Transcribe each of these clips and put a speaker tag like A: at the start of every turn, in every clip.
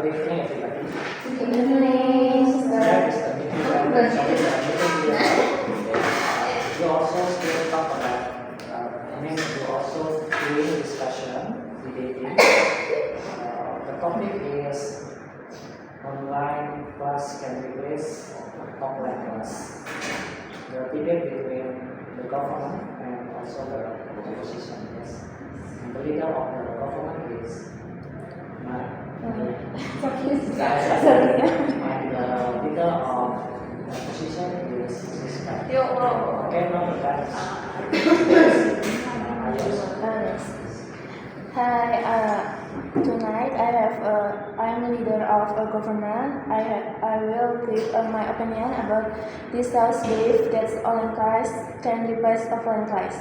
A: Good evening, everybody.
B: Good evening,
A: Next,
B: sir.
A: we also still talk about, we also doing discussion, debating. The topic is online class can replace offline class. The debate between the government and also the opposition. Yes. And the leader of the government is
B: Sorry.
A: and the leader of the opposition is Siska. Okay, no, that's
B: Hi, tonight I'm leader of a government. I will give my opinion about this house belief that online class can replace offline class.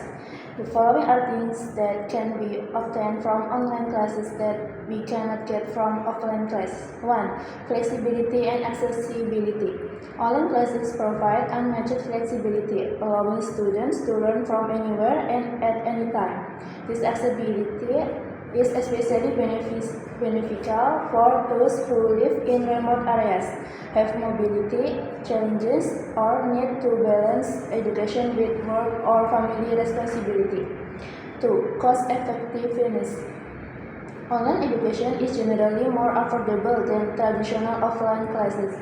B: The following are things that can be obtained from online classes that we cannot get from offline class. 1. Flexibility and accessibility. Online classes provide unmatched flexibility, allowing students to learn from anywhere and at any time. This accessibility is especially beneficial for those who live in remote areas, have mobility challenges, or need to balance education with work or family responsibility. 2. Cost effectiveness. Online education is generally more affordable than traditional offline classes.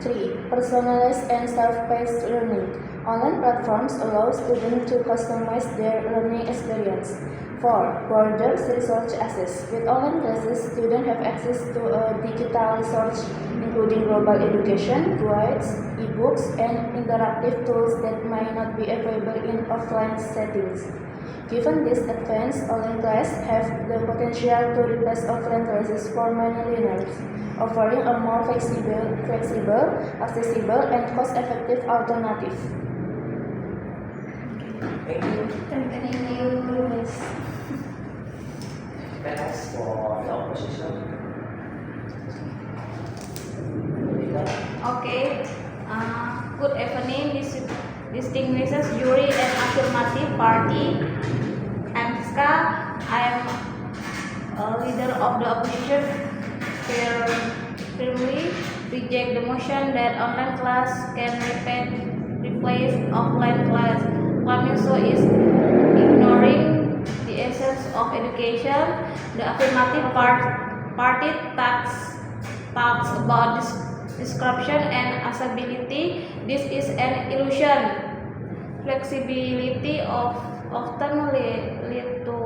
B: 3. Personalized and self-paced learning. Online platforms allow students to customize their learning experience. 4. Broader research access. With online classes, students have access to a digital research including global education, guides, e-books, and interactive tools that might not be available in offline settings. Given this advance, online classes have the potential to replace offline classes for many learners, offering a more flexible, accessible, and cost-effective alternative.
A: Thank you.
B: Thank you, Miss.
A: Next for the opposition. Leader.
C: Okay. Good evening, distinguished jury and affirmative party. I'm Siska. I am a leader of the opposition. Firmly reject the motion that online class can replace offline class. Claiming so is ignoring the essence of education. The affirmative party talks about description and accessibility. This is an illusion. Flexibility often lead to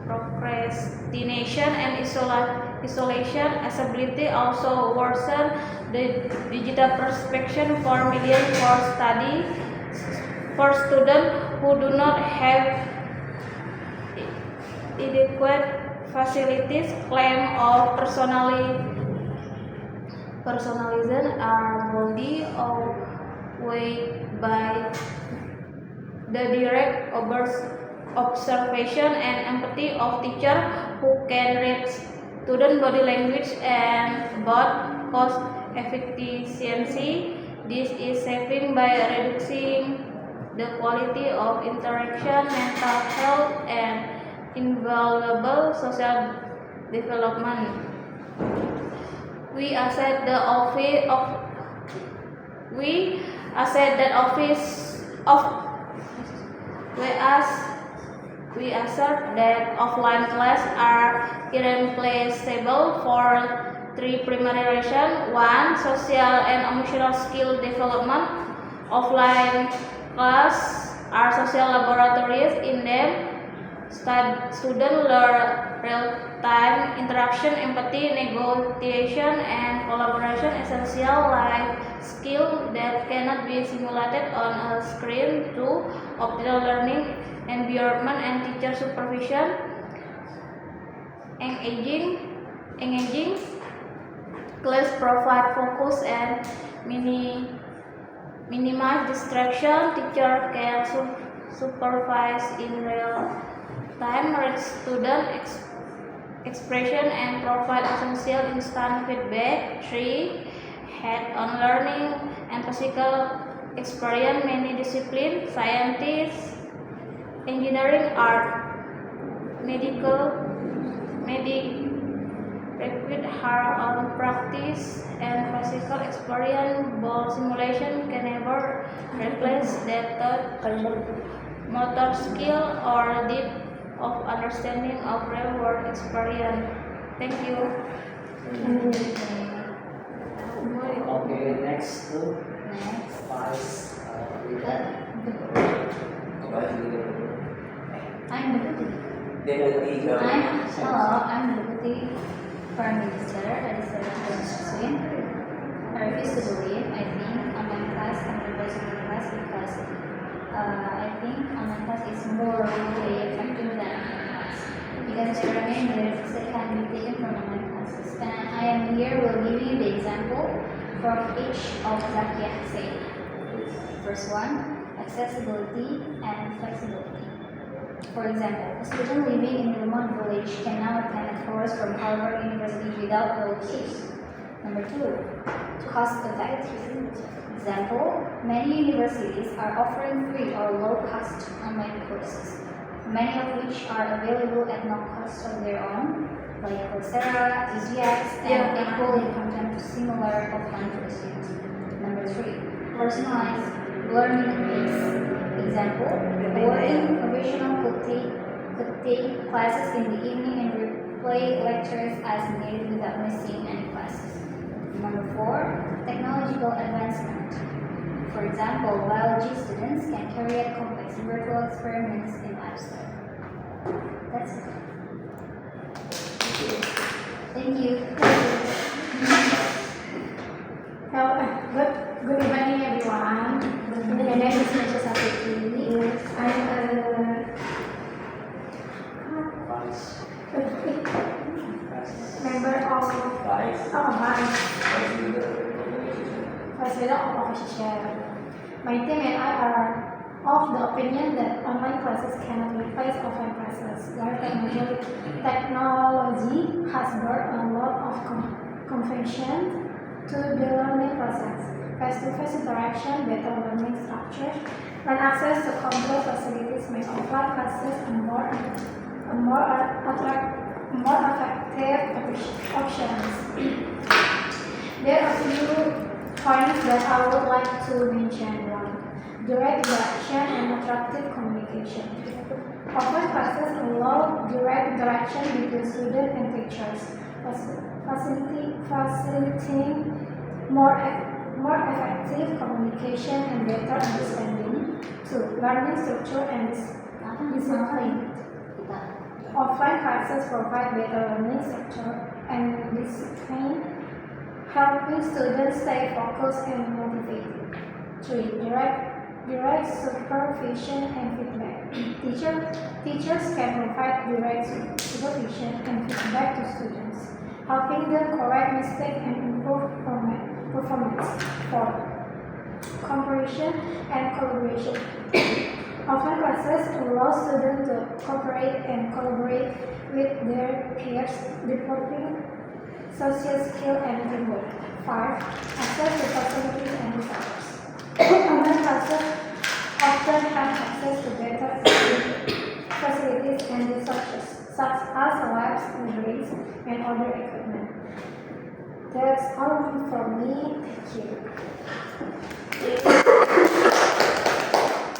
C: procrastination and isolation. Accessibility also worsen the digital perception for millions for students who do not have adequate facilities. Claim of personalization are boldly outweighed by the direct observation and empathy of teachers who can read student body language and about cost efficiency. This is saving by reducing the quality of interaction, mental health, and invaluable social development. We assert that offline classes are irreplaceable for three primary reasons. 1. Social and emotional skill development. Offline classes are social laboratories. In them, students learn real-time interaction, empathy, negotiation, and collaboration, essential life skills that cannot be simulated on a screen. 2. Optimal learning environment and teacher supervision. Engaging class provide focus and minimize distraction. Teacher can supervise in real time, read student expression, and provide essential instant feedback. 3. Hands-on learning and physical experience. Many disciplines, scientists, engineering, art, medical require hands-on practice and physical experience. Ball simulation can never replace that motor skill or depth of understanding of real-world experience. Thank you.
A: Okay, next to Vice Leader.
D: I'm Deputy Prime Minister Elizabeth Swin. I refuse to believe. I think online class can replace online class because I think online class is more really effective than online class because there are many benefits that can be taken from online classes. And I am here will give you the example from each of Zakia said. First one, accessibility and flexibility. For example, a student living in a remote village can now attend a course from Harvard University without relocation. Number two, cost effective. Example, many universities are offering free or low-cost online courses, many of which are available at no cost of their own, like Coursera, EasyX, and equally content to similar offline courses. Number three, personalized learning pace. Example, a working professional could take classes in the evening and replay lectures as needed without missing any classes. Number four, technological advancement. For example, biology students can carry out complex virtual experiments in lifestyle. That's it. Thank you.
E: Good evening, everyone. My name is Nisha Sapiti.
A: Vice.
E: Member of Vice Leader of Opposition. My team and I are of the opinion that online classes cannot replace offline classes. While technology has brought a lot of convention to the learning process. Face-to-face interaction, better learning structures, and access to computer facilities make offline classes a more effective options. There are a few points that I would like to mention. One, direct interaction and attractive communication. Offline classes allow direct interaction between students and teachers, facilitating more effective communication and better understanding. Two, learning structure and discipline. Offline classes provide better learning structure and discipline, helping students stay focused and motivated. Three, direct supervision and feedback. Teachers can provide direct supervision and feedback to students, helping them correct mistakes and improve performance. Four, cooperation and collaboration. Offline classes allow students to cooperate and collaborate with their peers, developing social skills and teamwork. 5. Access to facilities and resources. Online classes often have access to better facilities and resources, such as labs, libraries, and other equipment. That's all from me. Thank you.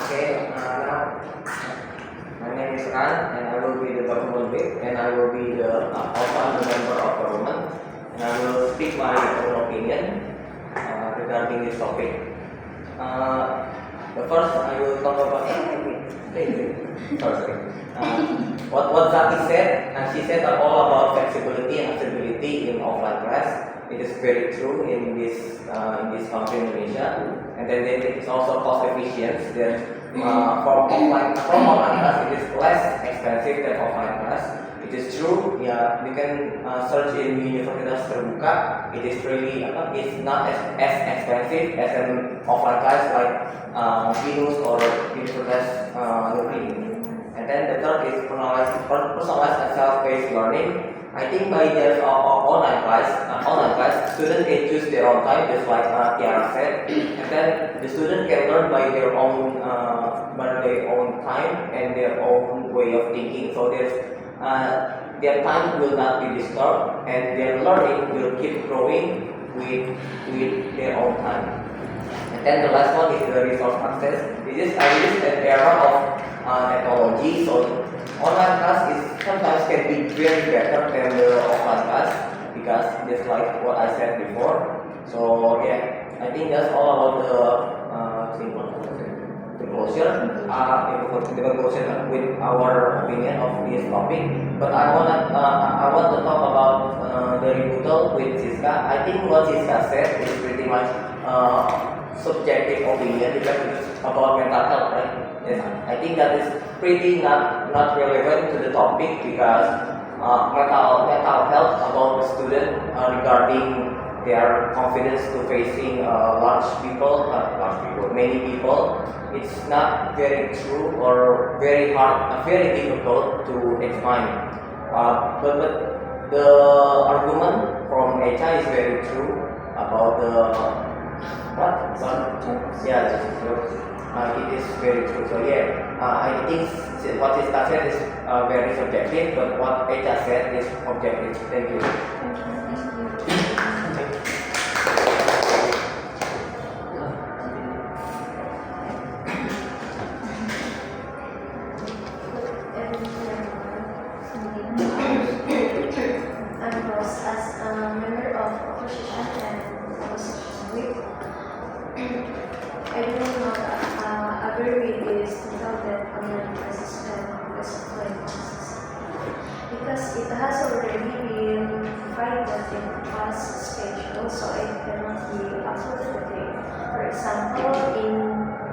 F: Okay, now my name is Ran, and I will be the government whip, and I will be the member of government, and I will speak my own opinion regarding this topic. The first I will talk about what Zaki said, and she said all about flexibility and accessibility in offline class. It is very true in this country, Indonesia, and then it is also cost efficient. From online class, it is less expensive than offline class. It is true. Yeah, you can search in Universitas Terbuka. It is really it's not as expensive as an offline class like Binus or Universitas Negeri. And then the third is personalized and self-paced learning. I think by their online class, students can choose their own time, just like Tiara said, and then the student can learn by their own time and their own way of thinking. So their time will not be disturbed and their learning will keep growing with their own time. And then the last one is the resource access. This is an era of technology, so online class is sometimes can be very better than the offline class because just like what I said before. So yeah, I think that's all about the conclusion. The conclusion with our opinion of this topic. But I want to talk about the rebuttal with Siska. I think what Siska said is pretty much subjective opinion because it's about mental health, right? Yes, I think that is pretty not relevant to the topic because mental health about the student regarding their confidence to facing many people. It's not very true or very hard, very difficult to explain. But the argument from Echa is very true about the what? Yeah, it is very true. So yeah, I think what Siska said is very subjective, but what Echa said is objective. Thank you.
G: I'm Rose as a member of opposition and opposition week. I do not agree with this total that online classes and offline classes because it has already been provided in past schedule, so it cannot be uploaded again. For example, in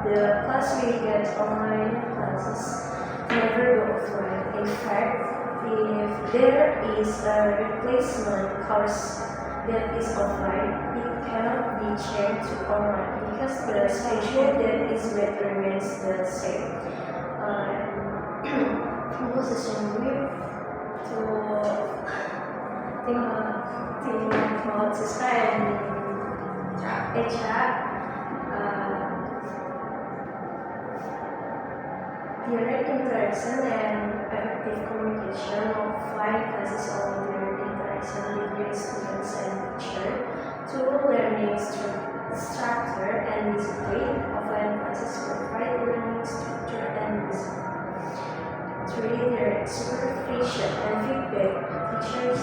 G: the class we get online classes never go offline. In fact, if there is a replacement course that is offline, it cannot be changed to online because the schedule that is met remains the same. Opposition week to think about Siska and Echa. Direct interaction and effective communication offline classes or direct interaction between students and teacher to learning structure and discipline. Offline classes provide learning structure and discipline. 3. Direct supervision and feedback. Teachers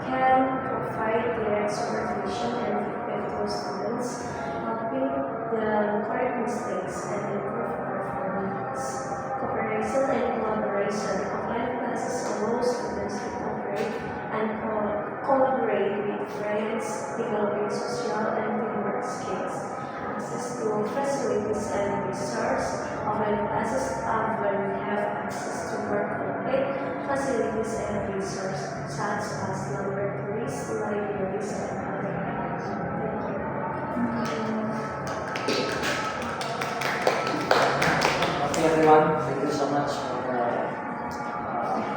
G: can provide direct supervision and feedback to students, helping them correct mistakes and improve performance. Cooperation and collaboration. Offline classes allow students to cooperate and collaborate with friends, developing social and teamwork skills. Access to facilities and resources. Offline classes often have access to more complete facilities and resources such as laboratories, libraries, and other items. Thank you.
A: Okay, everyone, thank you so much for the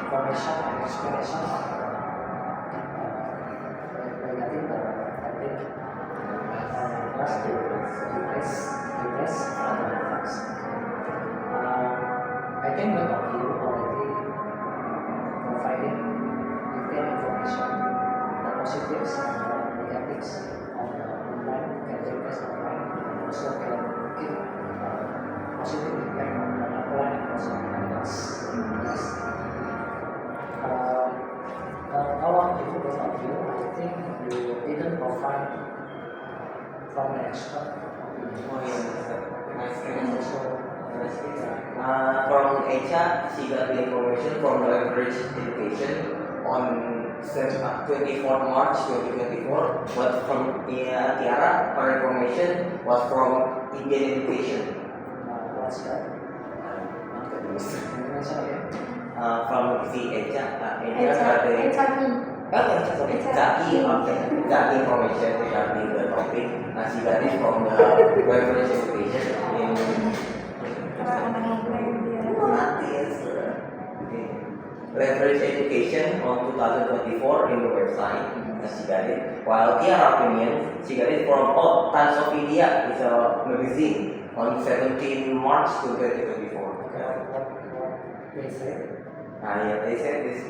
A: information and explanation. Regarding the topic, last year, I think both of you already provided detailed information, the positives and the negatives of the online activities online, and also can give positive impact on the offline and also online class. Along with both of you, I think you didn't provide from the expert and also
F: From Echa, she got the information from the Leverage Education on 24 March 2024. But from Tiara, her information was from Indian Education.
A: what's that?
F: From the Echa, got the Zaki information regarding the topic. She got it from the Leverage Education in Leverage Education on 2024 in the website. She got it. While Tiara opinion, she got it from Times of India. It's a magazine on 17 March 2024.
A: They say
F: Yeah, they said this.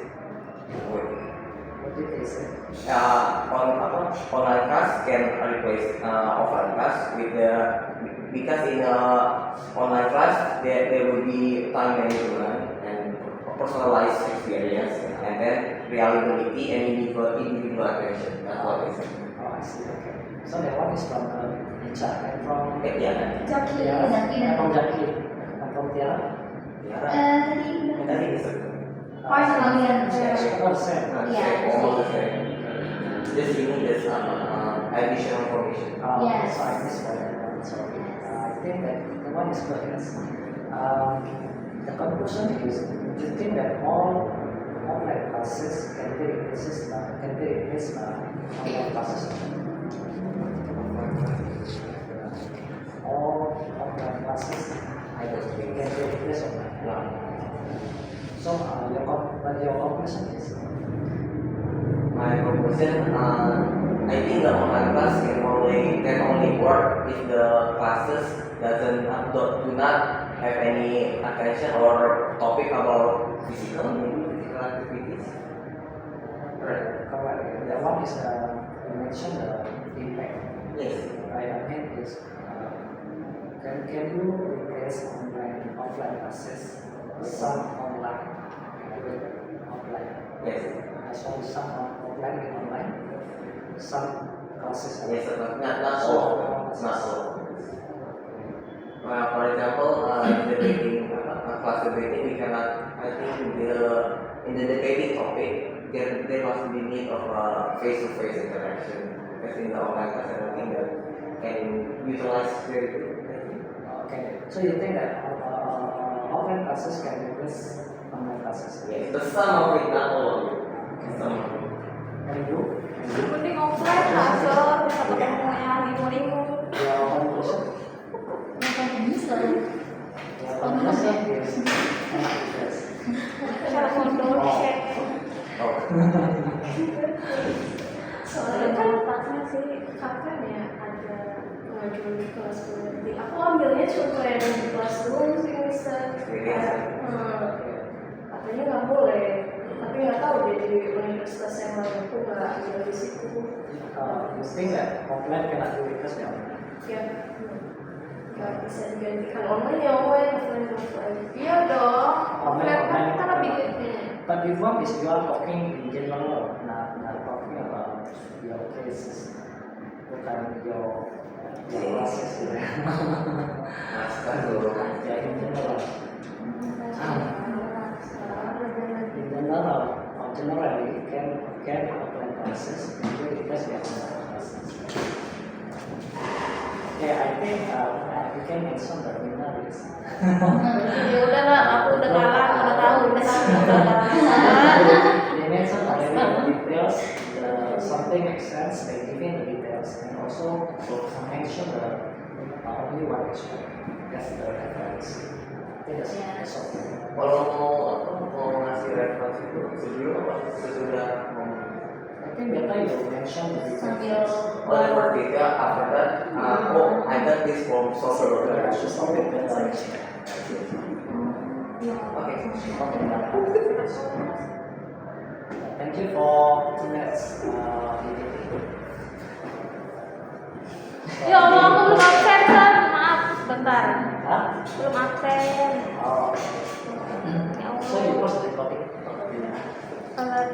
A: What did they say?
F: Online class can replace offline class because in online class there will be time management and personalized experience and then reliability and individual attention. That's what they say.
A: Oh, I see. Okay. So that one is from Icha and from
F: Yeah.
E: Jackie.
A: Tiara.
D: Jackie.
A: And from Jackie. And from Tiara.
D: Tadi
F: Tadi itu.
D: kalian.
A: Oh, same.
D: Yeah.
F: Almost the same. Just you need this additional information.
D: Yes.
A: So I missed that. Sorry. I think that the one is good. Yes. The conclusion is, you think that all online classes can be replaced by online classes. All offline classes can be replaced online. So your conclusion is?
F: My conclusion, I think the online class can only work if the classes do not have any attention or topic about physical activities. Right?
A: Correct. That one is you mentioned the impact.
F: Yes.
A: Right. I mean is can you replace offline classes with some online with offline?
F: Yes.
A: So some offline with online, some classes.
F: Yes, but not all. Not all. For example, in the debating class debating, we cannot. I think in the debating topic, there must be need of face-to-face interaction. Because in the online class, I don't think that can utilize very good.
A: Okay. So you think that offline classes can replace online classes?
F: Yes, but some of it, not all of it. Some of it.
A: And you?
C: Mending offline lah, so bisa ketemunya limo-limo.
A: Your conclusion?
D: Ini selalu.
A: Your conclusion is yes.
C: Cara mundur, share.
F: Oh.
G: Soalnya kan sih kapan ya ada pengajuan di kelas berarti aku ambilnya cuma yang di kelas dulu sih bisa katanya nggak boleh tapi nggak tahu deh di universitas yang lain aku nggak ambil di situ
A: You think that offline cannot be replaced by online?
G: ya nggak bisa digantikan online ya offline
C: Iya dong.
A: Online,
C: Offline kan lebih
A: But before this, you are talking in general, not talking about your cases, bukan your classes. Ya, in general. In general, or generally, can offline classes be replaced by online classes? Okay, I think we can mention the winner is.
C: Ya udah lah, aku udah kalah, udah tahu.
A: They mentioned already the details, something makes sense, they giving the details, and also mention the only one expert. That's the reference. I think that's okay.
F: Kalau mau ngasih referensi itu sebelum apa sesudah ngomong?
A: I think better you mention the
C: Sambil
A: details.
F: Or ketika after that, I got this from social
A: Yeah,
F: worker.
A: just something better.
F: Okay.
A: Thank you for 2 minutes.
C: Ya Allah, aku belum absen kan? Maaf, bentar.
A: Huh?
C: Belum absen.
A: Oh,
C: Ya
A: so you
C: Allah.
A: post the topic.
C: Kalian